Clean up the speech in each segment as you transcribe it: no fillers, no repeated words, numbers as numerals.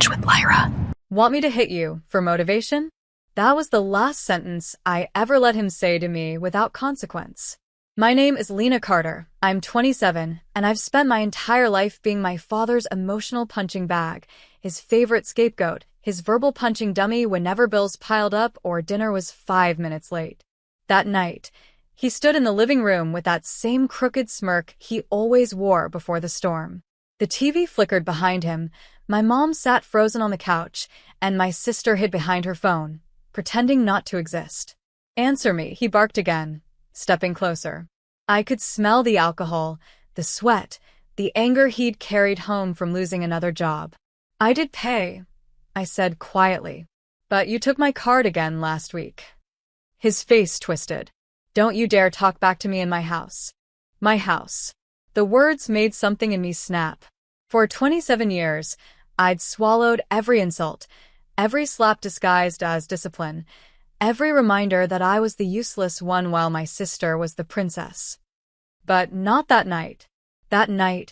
lunch with Lyra. Want me to hit you for motivation? That was the last sentence I ever let him say to me without consequence. My name is Lena Carter. I'm 27, and I've spent my entire life being my father's emotional punching bag, his favorite scapegoat, his verbal punching dummy whenever bills piled up or dinner was 5 minutes late. That night, he stood in the living room with that same crooked smirk he always wore before the storm. The TV flickered behind him, my mom sat frozen on the couch, and my sister hid behind her phone, pretending not to exist. "Answer me," he barked again, stepping closer. I could smell the alcohol, the sweat, the anger he'd carried home from losing another job. "I did pay," I said quietly. "But you took my card again last week." His face twisted. "Don't you dare talk back to me in my house." My house. The words made something in me snap. For 27 years, I'd swallowed every insult, every slap disguised as discipline, every reminder that I was the useless one while my sister was the princess. But not that night. That night,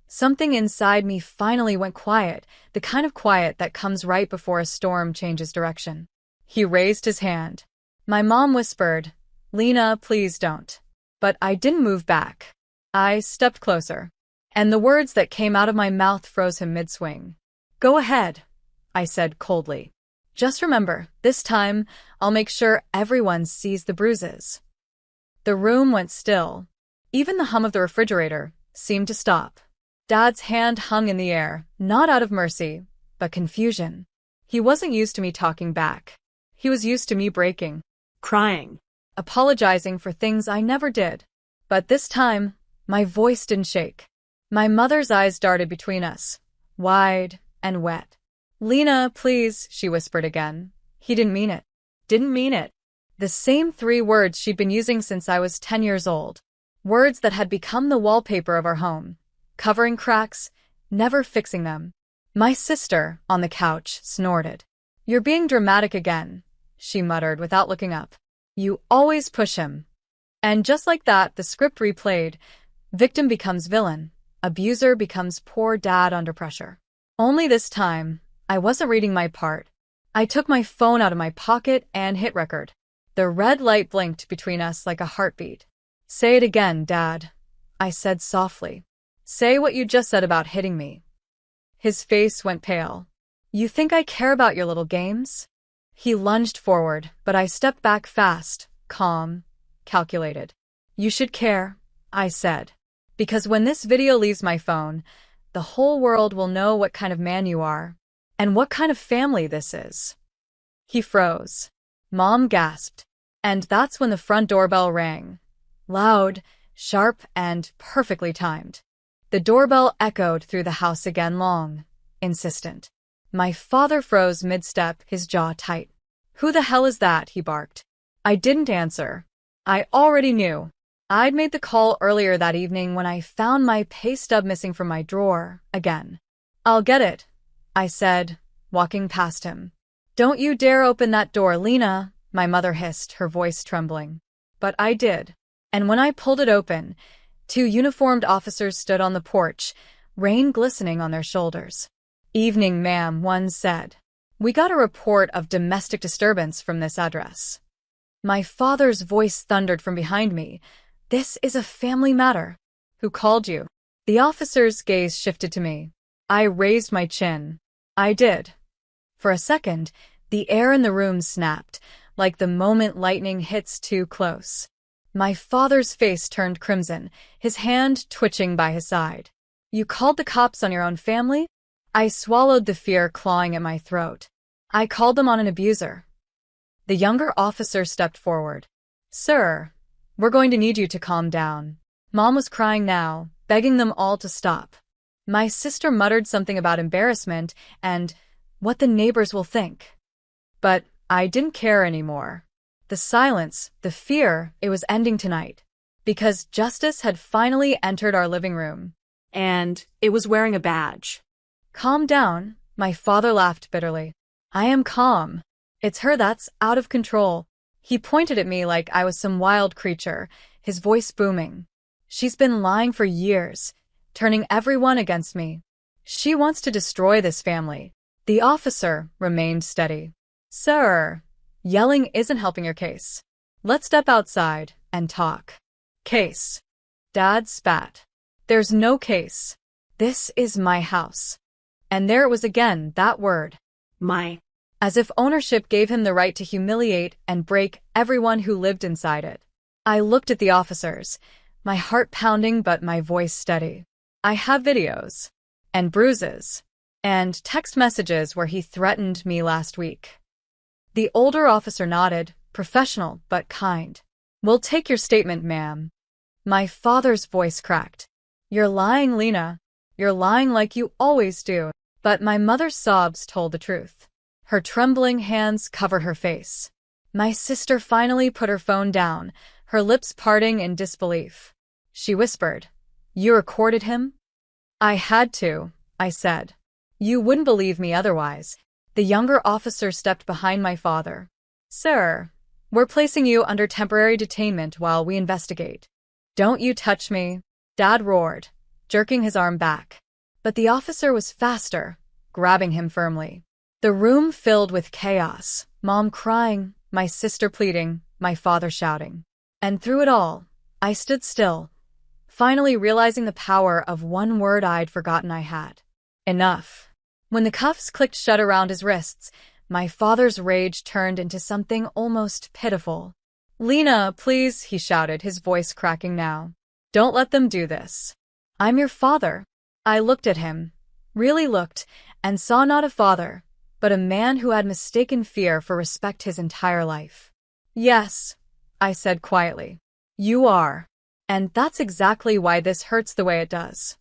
something inside me finally went quiet, the kind of quiet that comes right before a storm changes direction. He raised his hand. My mom whispered, "Lena, please don't." But I didn't move back. I stepped closer, and the words that came out of my mouth froze him mid-swing. "Go ahead," I said coldly. "Just remember, this time, I'll make sure everyone sees the bruises." The room went still. Even the hum of the refrigerator seemed to stop. Dad's hand hung in the air, not out of mercy, but confusion. He wasn't used to me talking back. He was used to me breaking, Crying. apologizing for things I never did. But this time, my voice didn't shake. My mother's eyes darted between us, wide and wet. "Lena, please," she whispered again. He didn't mean it. Didn't mean it. The same 3 words she'd been using since I was 10 years old. Words that had become the wallpaper of our home, covering cracks, never fixing them. My sister, on the couch, snorted. "You're being dramatic again," she muttered without looking up. "You always push him." And just like that, the script replayed. Victim becomes villain. Abuser becomes poor dad under pressure. Only this time, I wasn't reading my part. I took my phone out of my pocket and hit record. The red light blinked between us like a heartbeat. "Say it again, Dad," I said softly. "Say what you just said about hitting me." His face went pale. "You think I care about your little games?" He lunged forward, but I stepped back fast, calm, calculated. "You should care," I said. "Because when this video leaves my phone, the whole world will know what kind of man you are, and what kind of family this is." He froze. Mom gasped. And that's when the front doorbell rang. Loud, sharp, and perfectly timed. The doorbell echoed through the house again, long, insistent. My father froze mid-step, his jaw tight. "Who the hell is that?" he barked. I didn't answer. I already knew. I'd made the call earlier that evening when I found my pay stub missing from my drawer, again. "I'll get it," I said, walking past him. "Don't you dare open that door, Lena," my mother hissed, her voice trembling. But I did. And when I pulled it open, 2 uniformed officers stood on the porch, rain glistening on their shoulders. "Evening, ma'am," one said. "We got a report of domestic disturbance from this address." My father's voice thundered from behind me. "This is a family matter." "Who called you?" The officer's gaze shifted to me. I raised my chin. I did. For a second, the air in the room snapped, like the moment lightning hits too close. My father's face turned crimson, his hand twitching by his side. "You called the cops on your own family?" I swallowed the fear clawing at my throat. "I called them on an abuser." The younger officer stepped forward. "Sir, we're going to need you to calm down." Mom was crying now, begging them all to stop. My sister muttered something about embarrassment and what the neighbors will think. But I didn't care anymore. The silence, the fear, it was ending tonight. Because justice had finally entered our living room. And it was wearing a badge. "Calm down," my father laughed bitterly. "I am calm. It's her that's out of control." He pointed at me like I was some wild creature, his voice booming. "She's been lying for years, turning everyone against me. She wants to destroy this family. The officer remained steady. Sir, yelling isn't helping your case. Let's step outside and talk. Case. Dad spat. There's no case. This is my house. And there it was again, that word. My. As if ownership gave him the right to humiliate and break everyone who lived inside it. I looked at the officers, my heart pounding but my voice steady. I have videos. And bruises. And text messages where he threatened me last week. The older officer nodded, professional but kind. We'll take your statement, ma'am. My father's voice cracked. You're lying, Lena. You're lying like you always do. But my mother's sobs told the truth. Her trembling hands covered her face. My sister finally put her phone down, her lips parting in disbelief. She whispered, "You recorded him?" "I had to," I said. "You wouldn't believe me otherwise." The younger officer stepped behind my father. "Sir, we're placing you under temporary detainment while we investigate." "Don't you touch me," Dad roared, jerking his arm back. But the officer was faster, grabbing him firmly. The room filled with chaos, Mom crying, my sister pleading, my father shouting. And through it all, I stood still, finally realizing the power of one word I'd forgotten I had. Enough. When the cuffs clicked shut around his wrists, my father's rage turned into something almost pitiful. "Lena, please," he shouted, his voice cracking now. "Don't let them do this. I'm your father." I looked at him, really looked, and saw not a father, but a man who had mistaken fear for respect his entire life. "Yes," I said quietly. "You are. And that's exactly why this hurts the way it does."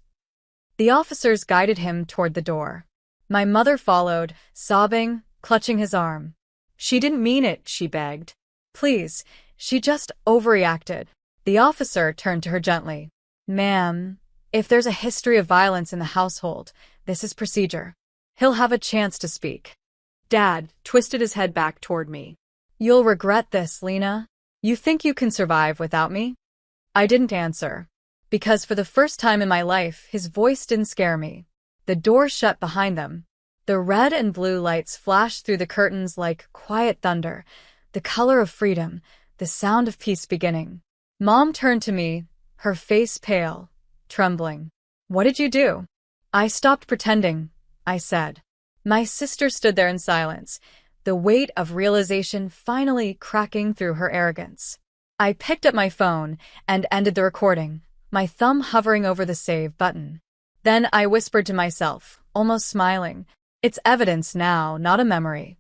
The officers guided him toward the door. My mother followed, sobbing, clutching his arm. "She didn't mean it," she begged. "Please, she just overreacted." The officer turned to her gently. "Ma'am, if there's a history of violence in the household, this is procedure. He'll have a chance to speak." Dad twisted his head back toward me. "You'll regret this, Lena. You think you can survive without me?" I didn't answer. Because for the first time in my life, his voice didn't scare me. The door shut behind them. The red and blue lights flashed through the curtains like quiet thunder, the color of freedom, the sound of peace beginning. Mom turned to me, her face pale, trembling. "What did you do?" "I stopped pretending," I said. My sister stood there in silence, the weight of realization finally cracking through her arrogance. I picked up my phone and ended the recording, my thumb hovering over the save button. Then I whispered to myself, almost smiling, "It's evidence now, not a memory."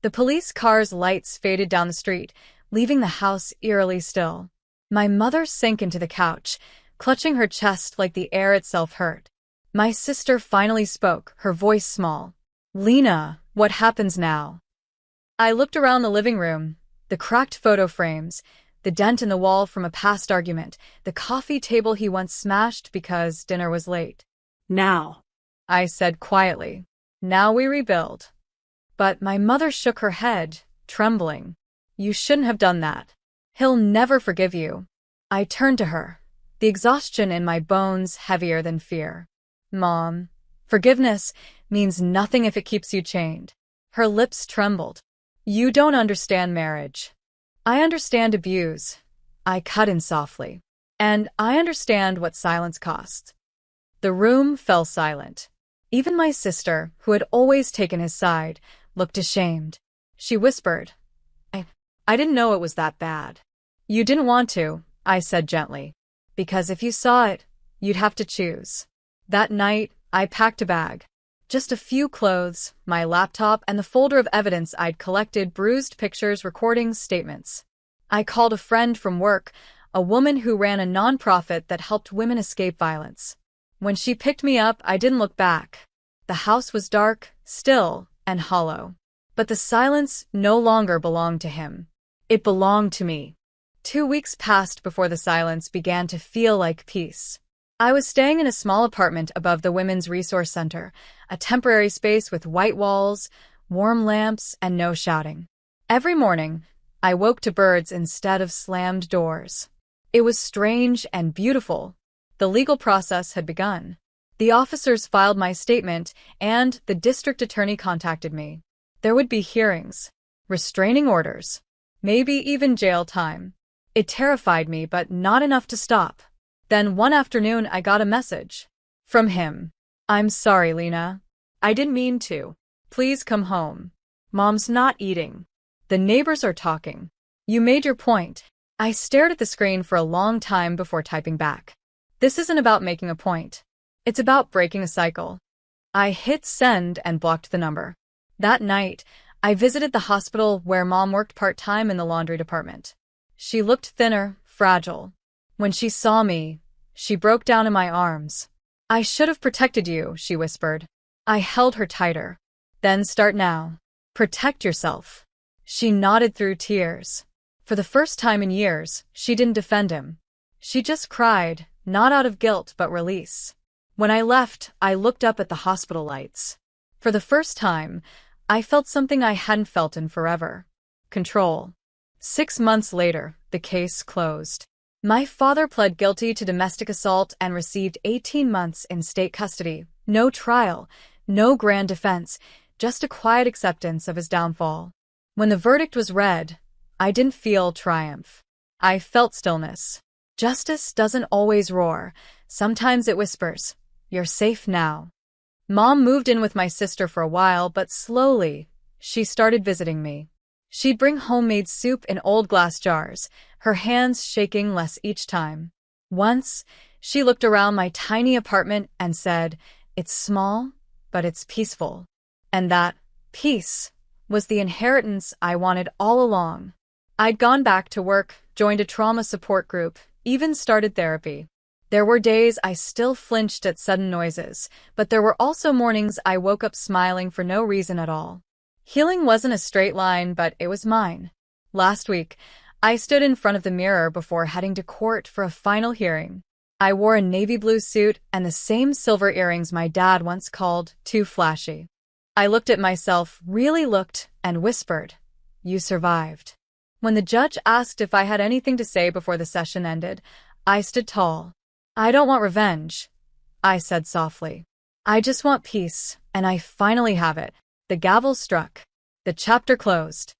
The police car's lights faded down the street, leaving the house eerily still. My mother sank into the couch, clutching her chest like the air itself hurt. My sister finally spoke, her voice small. "Lena, what happens now?" I looked around the living room, the cracked photo frames, the dent in the wall from a past argument, the coffee table he once smashed because dinner was late. "Now," I said quietly. "Now we rebuild." But my mother shook her head, trembling. "You shouldn't have done that. He'll never forgive you." I turned to her, the exhaustion in my bones heavier than fear. "Mom, forgiveness means nothing if it keeps you chained." Her lips trembled. "You don't understand marriage." "I understand abuse," I cut in softly. "And I understand what silence costs." The room fell silent. Even my sister, who had always taken his side, looked ashamed. She whispered, I didn't know it was that bad." "You didn't want to," I said gently. "Because if you saw it, you'd have to choose." That night, I packed a bag. Just a few clothes, my laptop, and the folder of evidence I'd collected, bruised pictures, recordings, statements. I called a friend from work, a woman who ran a nonprofit that helped women escape violence. When she picked me up, I didn't look back. The house was dark, still, and hollow. But the silence no longer belonged to him. It belonged to me. 2 weeks passed before the silence began to feel like peace. I was staying in a small apartment above the Women's Resource Center, a temporary space with white walls, warm lamps, and no shouting. Every morning, I woke to birds instead of slammed doors. It was strange and beautiful. The legal process had begun. The officers filed my statement, and the district attorney contacted me. There would be hearings, restraining orders, maybe even jail time. It terrified me, but not enough to stop. Then one afternoon I got a message. From him. I'm sorry, Lena. I didn't mean to. Please come home. Mom's not eating. The neighbors are talking. You made your point. I stared at the screen for a long time before typing back. This isn't about making a point. It's about breaking a cycle. I hit send and blocked the number. That night, I visited the hospital where Mom worked part-time in the laundry department. She looked thinner, fragile. When she saw me, she broke down in my arms. I should have protected you, she whispered. I held her tighter. Then start now. Protect yourself. She nodded through tears. For the first time in years, she didn't defend him. She just cried, not out of guilt but release. When I left, I looked up at the hospital lights. For the first time, I felt something I hadn't felt in forever. Control. 6 months later, the case closed. My father pled guilty to domestic assault and received 18 months in state custody. No trial, no grand defense, just a quiet acceptance of his downfall. When the verdict was read, I didn't feel triumph. I felt stillness. Justice doesn't always roar. Sometimes it whispers, "You're safe now." Mom moved in with my sister for a while, but slowly, she started visiting me. She'd bring homemade soup in old glass jars, her hands shaking less each time. Once, she looked around my tiny apartment and said, "It's small, but it's peaceful." And that peace was the inheritance I wanted all along. I'd gone back to work, joined a trauma support group, even started therapy. There were days I still flinched at sudden noises, but there were also mornings I woke up smiling for no reason at all. Healing wasn't a straight line, but it was mine. Last week, I stood in front of the mirror before heading to court for a final hearing. I wore a navy blue suit and the same silver earrings my dad once called too flashy. I looked at myself, really looked, and whispered, "You survived." When the judge asked if I had anything to say before the session ended, I stood tall. "I don't want revenge," I said softly. "I just want peace, and I finally have it." The gavel struck. The chapter closed.